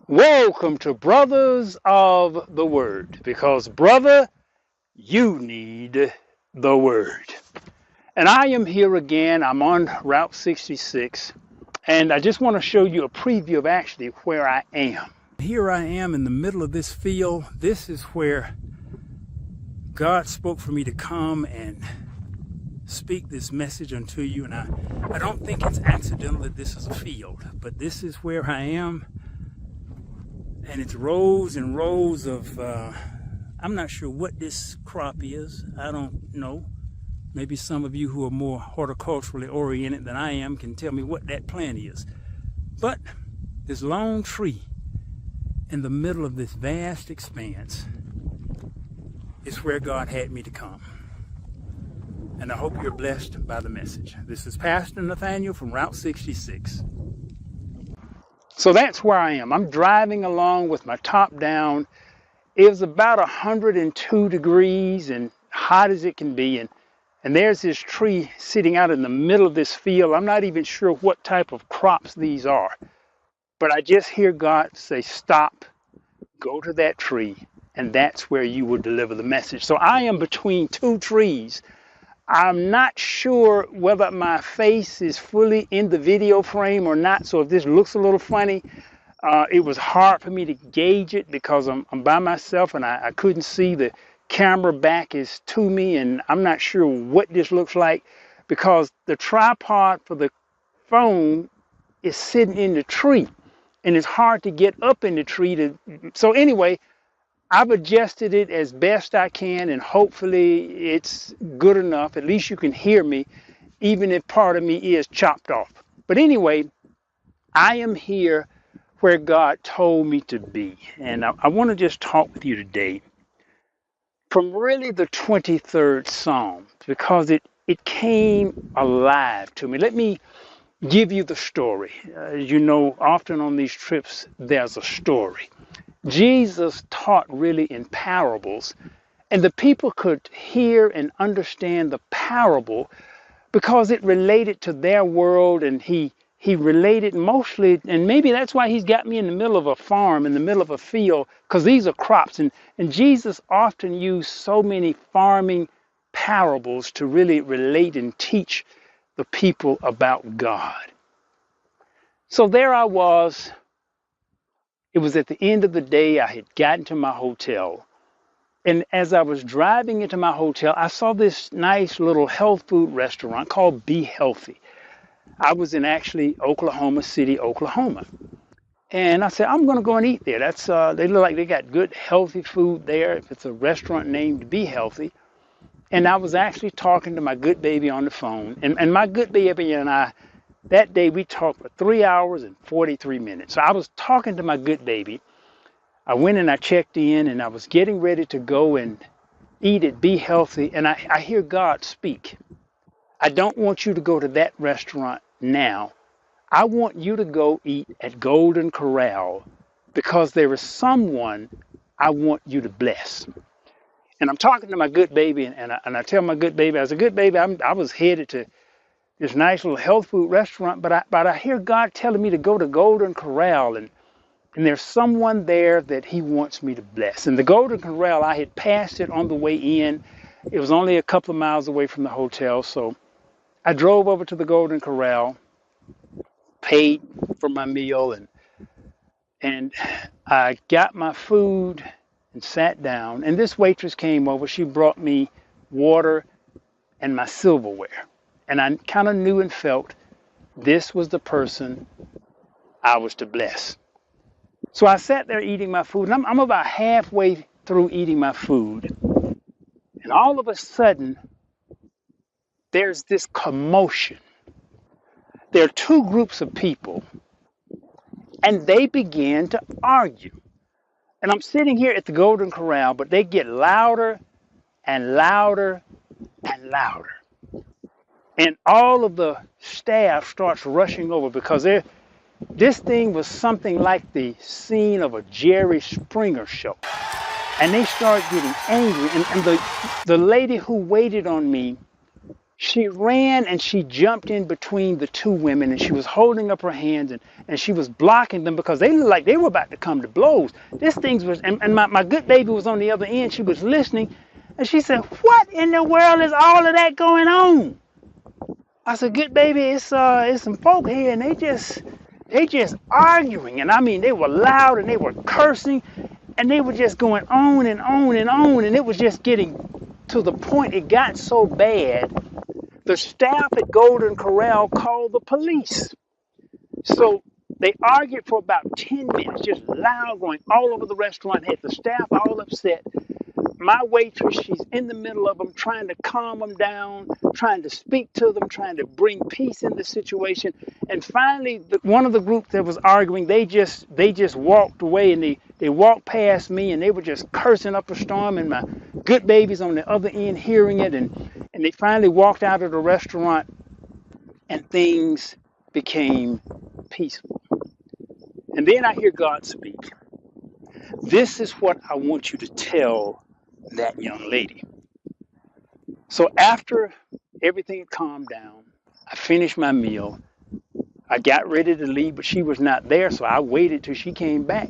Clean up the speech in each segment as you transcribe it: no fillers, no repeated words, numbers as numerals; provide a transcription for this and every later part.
Welcome to Brothers of the Word, because, brother, you need the Word. And I am here again. I'm on Route 66, and I just want to show you a preview of actually where I am. Here I am in the middle of this field. This is where God spoke for me to come and speak this message unto you. And I don't think it's accidental that this is a field, but this is where I am. And it's rows and rows of, I'm not sure what this crop is. I don't know. Maybe some of you who are more horticulturally oriented than I am can tell me what that plant is. But this long tree in the middle of this vast expanse is where God had me to come. And I hope you're blessed by the message. This is Pastor Nathaniel from Route 66. So that's where I am. I'm driving along with my top down. It was about 102 degrees and hot as it can be. And there's this tree sitting out in the middle of this field. I'm not even sure what type of crops these are. But I just hear God say, stop, go to that tree, and that's where you will deliver the message. So I am between two trees. I'm not sure whether my face is fully in the video frame or not, so if this looks a little funny, it was hard for me to gauge it because I'm by myself and I couldn't see. The camera back is to me, and I'm not sure what this looks like because the tripod for the phone is sitting in the tree, and it's hard to get up in the tree. So anyway, I've adjusted it as best I can, and hopefully it's good enough. At least you can hear me, even if part of me is chopped off. But anyway, I am here where God told me to be. And I want to just talk with you today from really the 23rd Psalm, because it came alive to me. Let me give you the story. You know, often on these trips, there's a story. Jesus taught really in parables, and the people could hear and understand the parable because it related to their world, and he related mostly, and maybe that's why he's got me in the middle of a farm, in the middle of a field, because these are crops, and Jesus often used so many farming parables to really relate and teach the people about God. So there I was. It was at the end of the day. I had gotten to my hotel. And as I was driving into my hotel, I saw this nice little health food restaurant called Be Healthy. I was in actually Oklahoma City, Oklahoma. And I said, I'm going to go and eat there. They look like they got good, healthy food there. If it's a restaurant named Be Healthy. And I was actually talking to my good baby on the phone. And my good baby and I, that day we talked for 3 hours and 43 minutes. So I was talking to my good baby. I went and I checked in, and I was getting ready to go and eat at Be Healthy. And I hear God speak. I don't want you to go to that restaurant now. I want you to go eat at Golden Corral because there is someone I want you to bless. And I'm talking to my good baby, and I tell my good baby, as a good baby, I was headed to this nice little health food restaurant, but I hear God telling me to go to Golden Corral, and there's someone there that he wants me to bless. And the Golden Corral, I had passed it on the way in. It was only a couple of miles away from the hotel, so I drove over to the Golden Corral, paid for my meal, and I got my food and sat down. And this waitress came over. She brought me water and my silverware. And I kind of knew and felt this was the person I was to bless. So I sat there eating my food, and I'm about halfway through eating my food. And all of a sudden, there's this commotion. There are two groups of people, and they began to argue. And I'm sitting here at the Golden Corral, but they get louder and louder and louder. And all of the staff starts rushing over because this thing was something like the scene of a Jerry Springer show. And they start getting angry. And the lady who waited on me, She ran and she jumped in between the two women and she was holding up her hands and she was blocking them because they looked like they were about to come to blows. This thing was, and my good baby was on the other end. She was listening and she said, "What in the world is all of that going on?" I said, "Good baby, it's some folk here and they just arguing." And I mean, they were loud and they were cursing and they were just going on and on and on. And it was just getting to the point it got so bad. The staff at Golden Corral called the police. So they argued for about 10 minutes, just loud, going all over the restaurant, had the staff all upset. My waitress, she's in the middle of them, trying to calm them down, trying to speak to them, trying to bring peace in the situation. And finally, one of the group that was arguing, they just walked away and they walked past me and they were just cursing up a storm. And my good baby's on the other end hearing it. And they finally walked out of the restaurant and things became peaceful. And then I hear God speak. This is what I want you to tell that young lady. So after everything had calmed down, I finished my meal. I got ready to leave, but she was not there, so I waited till she came back.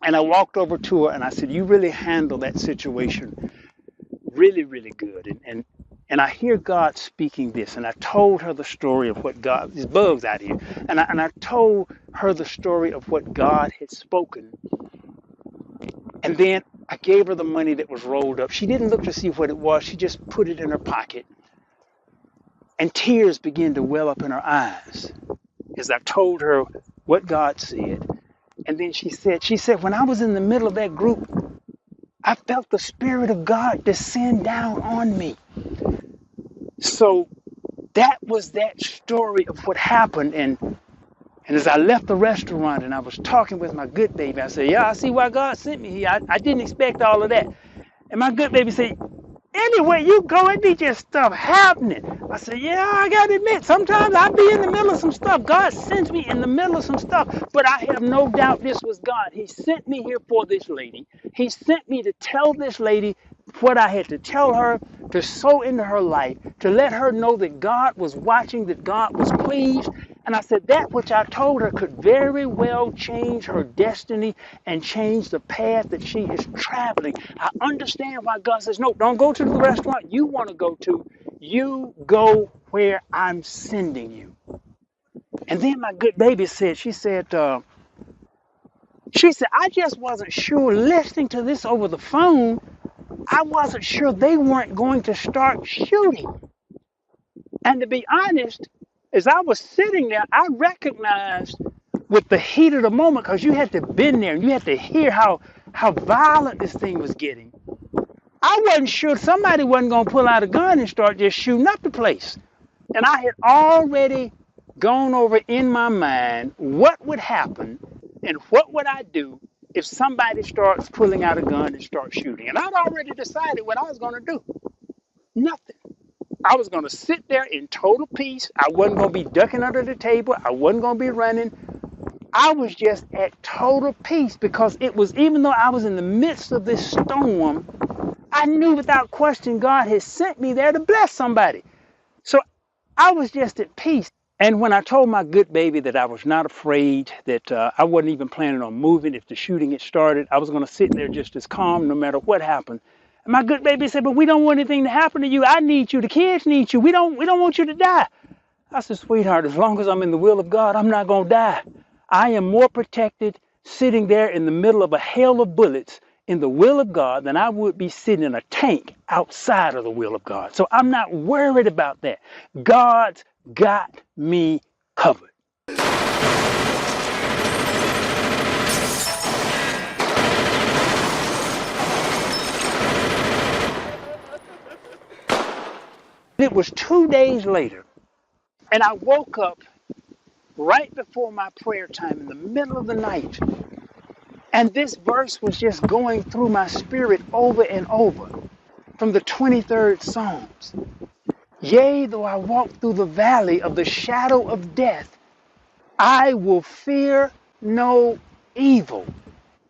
And I walked over to her and I said, "You really handled that situation really, really good." And I hear God speaking this, and I told her the story of what God, these bugs out here, and I told her the story of what God had spoken. And then I gave her the money that was rolled up. She didn't look to see what it was. She just put it in her pocket. And tears began to well up in her eyes as I told her what God said. And then she said, "When I was in the middle of that group, I felt the Spirit of God descend down on me." So that was that story of what happened. And as I left the restaurant and I was talking with my good baby, I said, "Yeah, I see why God sent me here. I didn't expect all of that." And my good baby said, "Anywhere you go, it be just stuff happening." I said, "Yeah, I got to admit, sometimes I be in the middle of some stuff. God sends me in the middle of some stuff. But I have no doubt this was God. He sent me here for this lady. He sent me to tell this lady what I had to tell her, to sow into her life, to let her know that God was watching, that God was pleased." And I said that which I told her could very well change her destiny and change the path that she is traveling. I understand why God says, "No, don't go to the restaurant you want to go to. You go where I'm sending you." And then my good baby said, she said, "I just wasn't sure listening to this over the phone. I wasn't sure they weren't going to start shooting." And to be honest, as I was sitting there, I recognized with the heat of the moment, because you had to been there and you had to hear how violent this thing was getting. I wasn't sure somebody wasn't going to pull out a gun and start just shooting up the place. And I had already gone over in my mind what would happen and what would I do if somebody starts pulling out a gun and start shooting. And I'd already decided what I was going to do. Nothing. I was going to sit there in total peace. I wasn't going to be ducking under the table. I wasn't going to be running. I was just at total peace because it was, even though I was in the midst of this storm, I knew without question God had sent me there to bless somebody. So I was just at peace. And when I told my good baby that I was not afraid, that I wasn't even planning on moving if the shooting had started, I was going to sit there just as calm no matter what happened. And my good baby said, "But we don't want anything to happen to you. I need you. The kids need you. We don't want you to die." I said, "Sweetheart, as long as I'm in the will of God, I'm not going to die. I am more protected sitting there in the middle of a hail of bullets in the will of God than I would be sitting in a tank outside of the will of God. So I'm not worried about that. God's got me covered." It was 2 days later, and I woke up right before my prayer time in the middle of the night. And this verse was just going through my spirit over and over from the 23rd Psalms. "Yea, though I walk through the valley of the shadow of death, I will fear no evil.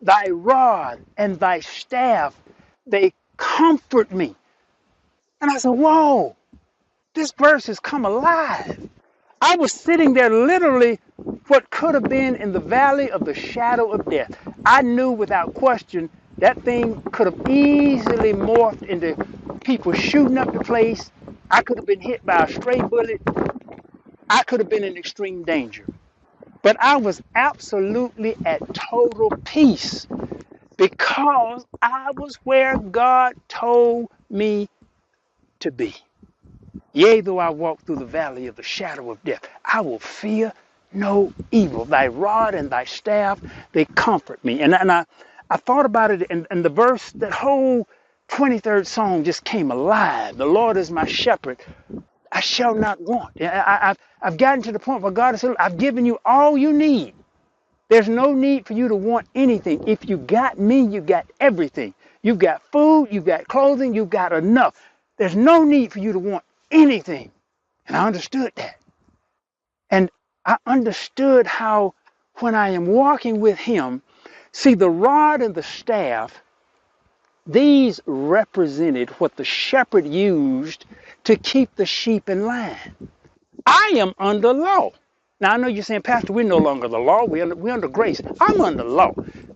Thy rod and thy staff, they comfort me." And I said, whoa, this verse has come alive. I was sitting there literally what could have been in the valley of the shadow of death. I knew without question that thing could have easily morphed into people shooting up the place. I could have been hit by a stray bullet. I could have been in extreme danger. But I was absolutely at total peace because I was where God told me to be. Yea, though I walk through the valley of the shadow of death, I will fear no evil. Thy rod and thy staff, they comfort me. I thought about it, and the verse, that whole 23rd song just came alive. The Lord is my shepherd. I shall not want. I've gotten to the point where God has said, I've given you all you need. There's no need for you to want anything. If you got me, you got everything. You've got food, you've got clothing, you've got enough. There's no need for you to want anything. And I understood that. And I understood how when I am walking with him, see, the rod and the staff, these represented what the shepherd used to keep the sheep in line. I am under law. Now, I know you're saying, Pastor, we're no longer the law. We're under grace. I'm under law.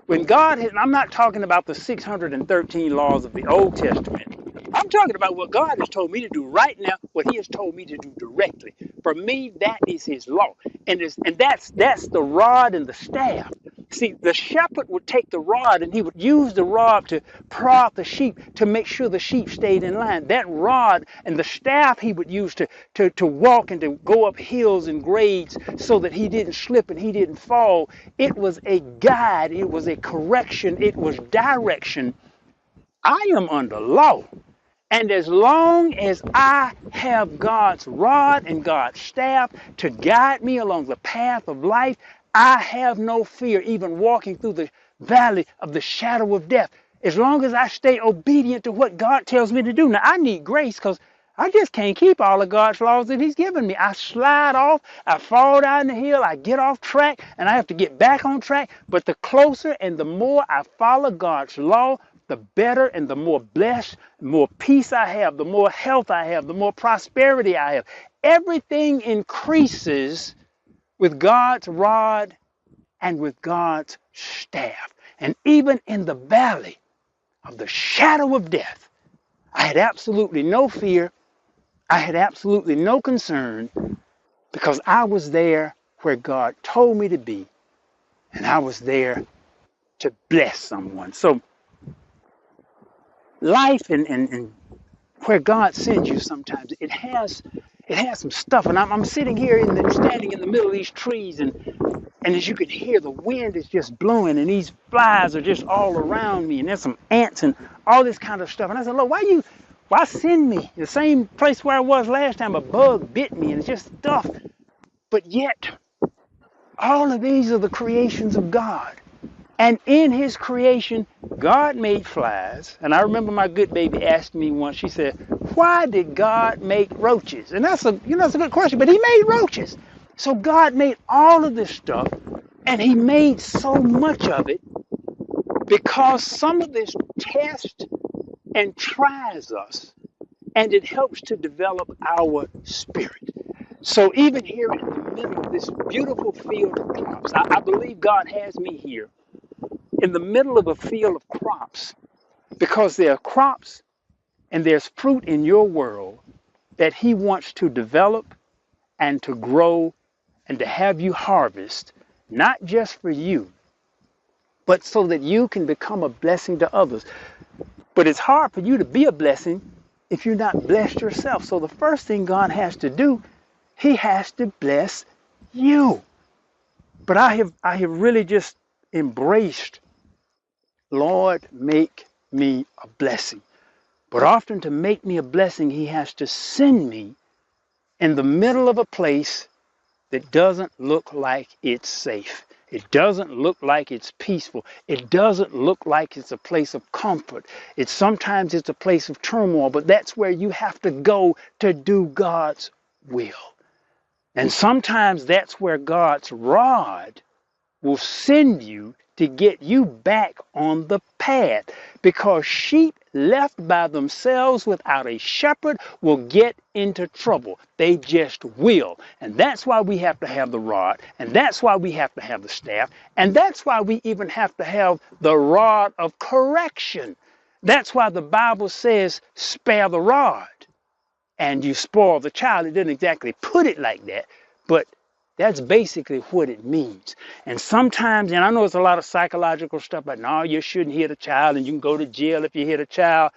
When God has, I'm not talking about the 613 laws of the Old Testament. I'm talking about what God has told me to do right now, what he has told me to do directly. For me, that is his law. And that's the rod and the staff. See, the shepherd would take the rod and he would use the rod to prod the sheep to make sure the sheep stayed in line. That rod and the staff he would use to walk and to go up hills and grades so that he didn't slip and he didn't fall. It was a guide. It was a correction. It was direction. I am under law. And as long as I have God's rod and God's staff to guide me along the path of life, I have no fear even walking through the valley of the shadow of death. As long as I stay obedient to what God tells me to do. Now, I need grace because I just can't keep all of God's laws that he's given me. I slide off, I fall down the hill, I get off track, and I have to get back on track. But the closer and the more I follow God's law, the better and the more blessed, the more peace I have, the more health I have, the more prosperity I have. Everything increases with God's rod and with God's staff. And even in the valley of the shadow of death, I had absolutely no fear. I had absolutely no concern because I was there where God told me to be. And I was there to bless someone. So life and where God sends you sometimes, it has some stuff. And I'm sitting here standing in the middle of these trees, and as you can hear, the wind is just blowing, and these flies are just all around me, and there's some ants and all this kind of stuff. And I said, Lord, why send me? The same place where I was last time, a bug bit me, and it's just stuff. But yet, all of these are the creations of God. And in his creation, God made flies. And I remember my good baby asked me once, she said, why did God make roaches? And that's a good question, but he made roaches. So God made all of this stuff, and he made so much of it because some of this tests and tries us, and it helps to develop our spirit. So even here in the middle of this beautiful field of crops, I believe God has me here in the middle of a field of crops, because there are crops and there's fruit in your world that he wants to develop and to grow and to have you harvest, not just for you, but so that you can become a blessing to others. But it's hard for you to be a blessing if you're not blessed yourself. So the first thing God has to do, he has to bless you. But I have really just embraced, Lord, make me a blessing. But often to make me a blessing, he has to send me in the middle of a place that doesn't look like it's safe. It doesn't look like it's peaceful. It doesn't look like it's a place of comfort. Sometimes it's a place of turmoil, but that's where you have to go to do God's will. And sometimes that's where God's rod will send you to get you back on the path, because sheep left by themselves without a shepherd will get into trouble. They just will. And that's why we have to have the rod, and that's why we have to have the staff, and that's why we even have to have the rod of correction. That's why the Bible says, spare the rod and you spoil the child. It didn't exactly put it like that, but that's basically what it means. And sometimes, and I know it's a lot of psychological stuff, but no, you shouldn't hit a child and you can go to jail if you hit a child.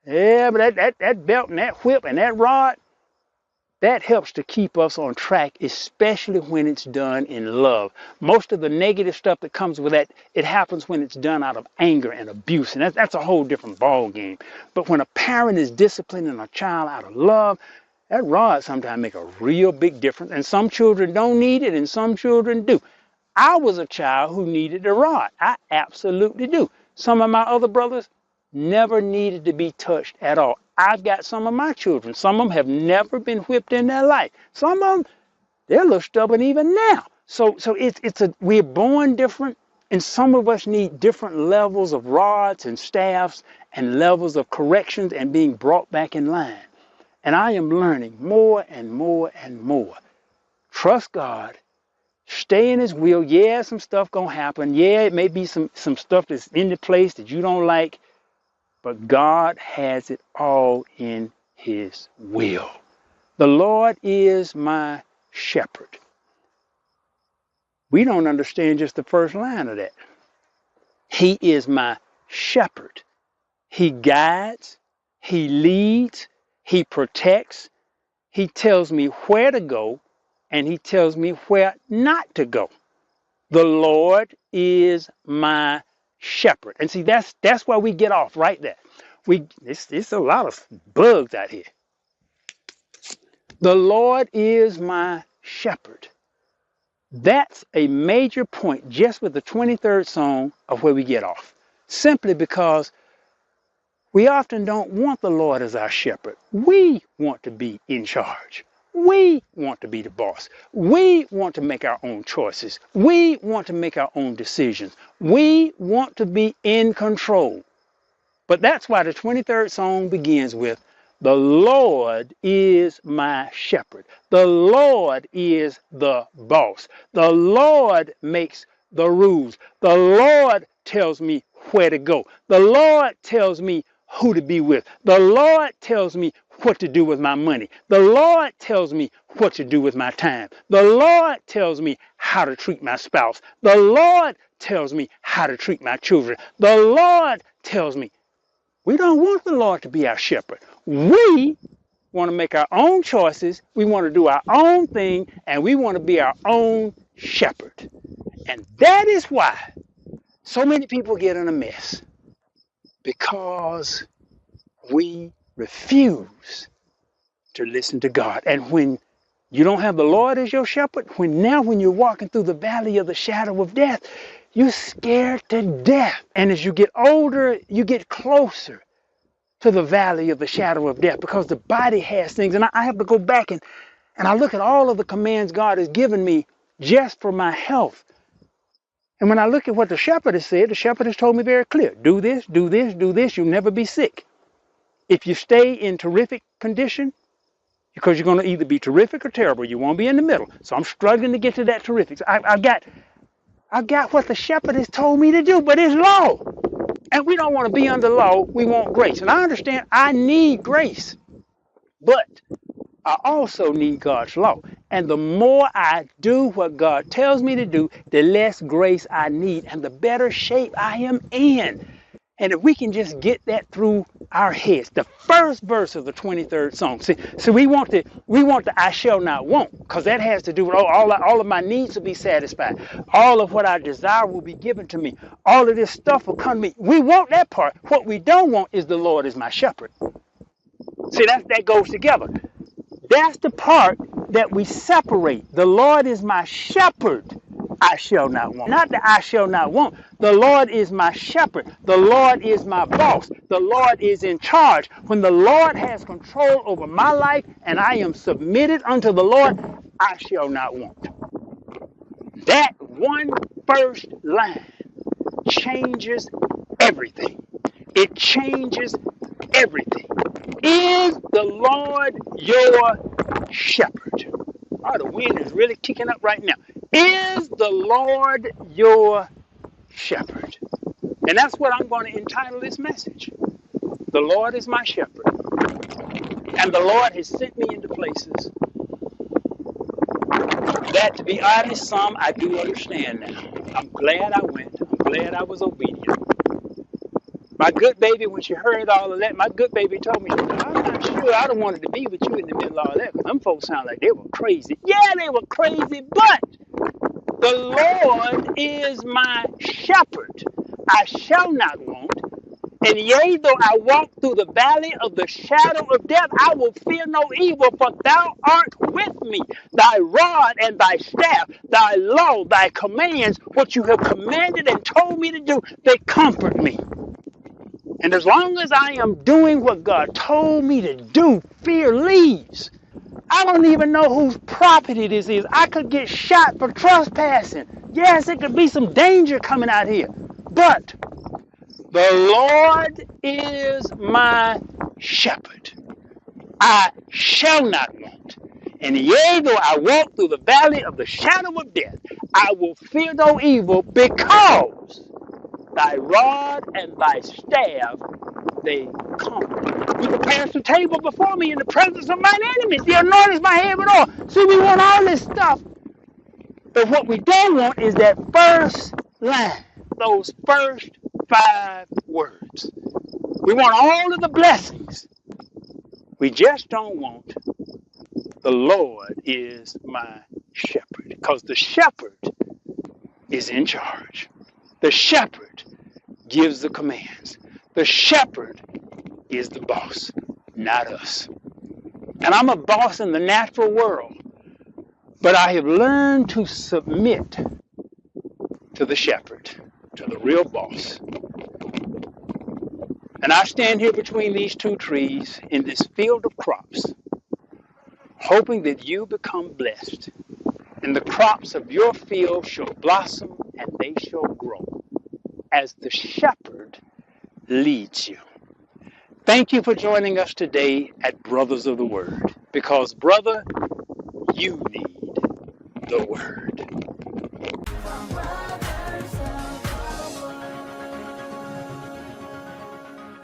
Yeah, but that belt and that whip and that rod, that helps to keep us on track, especially when it's done in love. Most of the negative stuff that comes with that, it happens when it's done out of anger and abuse, and that's a whole different ball game. But when a parent is disciplining a child out of love, that rod sometimes make a real big difference. And some children don't need it, and some children do. I was a child who needed a rod. I absolutely do. Some of my other brothers never needed to be touched at all. I've got some of my children. Some of them have never been whipped in their life. Some of them, they're a little stubborn even now. So we're born different, and some of us need different levels of rods and staffs and levels of corrections and being brought back in line. And I am learning more and more and more. Trust God. Stay in his will. Yeah, some stuff gonna happen. Yeah, it may be some stuff that's in the place that you don't like. But God has it all in his will. The Lord is my shepherd. We don't understand just the first line of that. He is my shepherd. He guides, he leads, he protects, he tells me where to go, and he tells me where not to go. The Lord is my shepherd. And see, that's why we get off right there. It's a lot of bugs out here. The Lord is my shepherd. That's a major point just with the 23rd song of where we get off. Simply because we often don't want the Lord as our shepherd. We want to be in charge. We want to be the boss. We want to make our own choices. We want to make our own decisions. We want to be in control. But that's why the 23rd song begins with, the Lord is my shepherd. The Lord is the boss. The Lord makes the rules. The Lord tells me where to go. The Lord tells me who to be with. The Lord tells me what to do with my money. The Lord tells me what to do with my time. The Lord tells me how to treat my spouse. The Lord tells me how to treat my children. The Lord tells me. We don't want the Lord to be our shepherd. We want to make our own choices. We want to do our own thing, and we want to be our own shepherd. And that is why so many people get in a mess, because we refuse to listen to God. And when you don't have the Lord as your shepherd, when you're walking through the valley of the shadow of death, you're scared to death. And as you get older, you get closer to the valley of the shadow of death, because the body has things. And I have to go back and I look at all of the commands God has given me just for my health. And when I look at what the shepherd has said, the shepherd has told me very clear, do this, do this, do this, you'll never be sick. If you stay in terrific condition, because you're going to either be terrific or terrible, you won't be in the middle. So I'm struggling to get to that terrific. So I've got what the shepherd has told me to do, but it's law. And we don't want to be under law, we want grace. And I understand I need grace, but I also need God's law. And the more I do what God tells me to do, the less grace I need and the better shape I am in. And if we can just get that through our heads, the first verse of the 23rd song. See, we want the I shall not want, because that has to do with all of my needs will be satisfied. All of what I desire will be given to me. All of this stuff will come to me. We want that part. What we don't want is the Lord is my shepherd. See, that goes together. That's the part that we separate. The Lord is my shepherd. I shall not want. Not that I shall not want. The Lord is my shepherd. The Lord is my boss. The Lord is in charge. When the Lord has control over my life and I am submitted unto the Lord, I shall not want. That one first line changes everything. It changes everything. Is the Lord your shepherd? Oh, the wind is really kicking up right now. Is the Lord your shepherd? And that's what I'm going to entitle this message. The Lord is my shepherd. And the Lord has sent me into places that, to be honest, some I do understand now. I'm glad I went. I'm glad I was obedient. My good baby, when she heard all of that, my good baby told me, I'm not sure I don't want to be with you in the middle of all that, because them folks sound like they were crazy. Yeah, they were crazy, but the Lord is my shepherd. I shall not want. And yea, though I walk through the valley of the shadow of death, I will fear no evil, for thou art with me. Thy rod and thy staff, thy law, thy commands, what you have commanded and told me to do, they comfort me. And as long as I am doing what God told me to do, fear leaves. I don't even know whose property this is. I could get shot for trespassing. Yes, it could be some danger coming out here. But the Lord is my shepherd. I shall not want. And yea, though I walk through the valley of the shadow of death, I will fear no evil, because thy rod and thy staff, they comfort. You prepare the table before me in the presence of mine enemies. The anointing is my head with oil. See, we want all this stuff. But what we don't want is that first line, those first 5 words. We want all of the blessings. We just don't want the Lord is my shepherd. Because the shepherd is in charge. The shepherd gives the commands. The shepherd is the boss, not us. And I'm a boss in the natural world, but I have learned to submit to the shepherd, to the real boss. And I stand here between these 2 trees in this field of crops, hoping that you become blessed, and the crops of your field shall blossom and they shall grow as the shepherd leads you. Thank you for joining us today at Brothers of the Word, because, brother, you need the Word.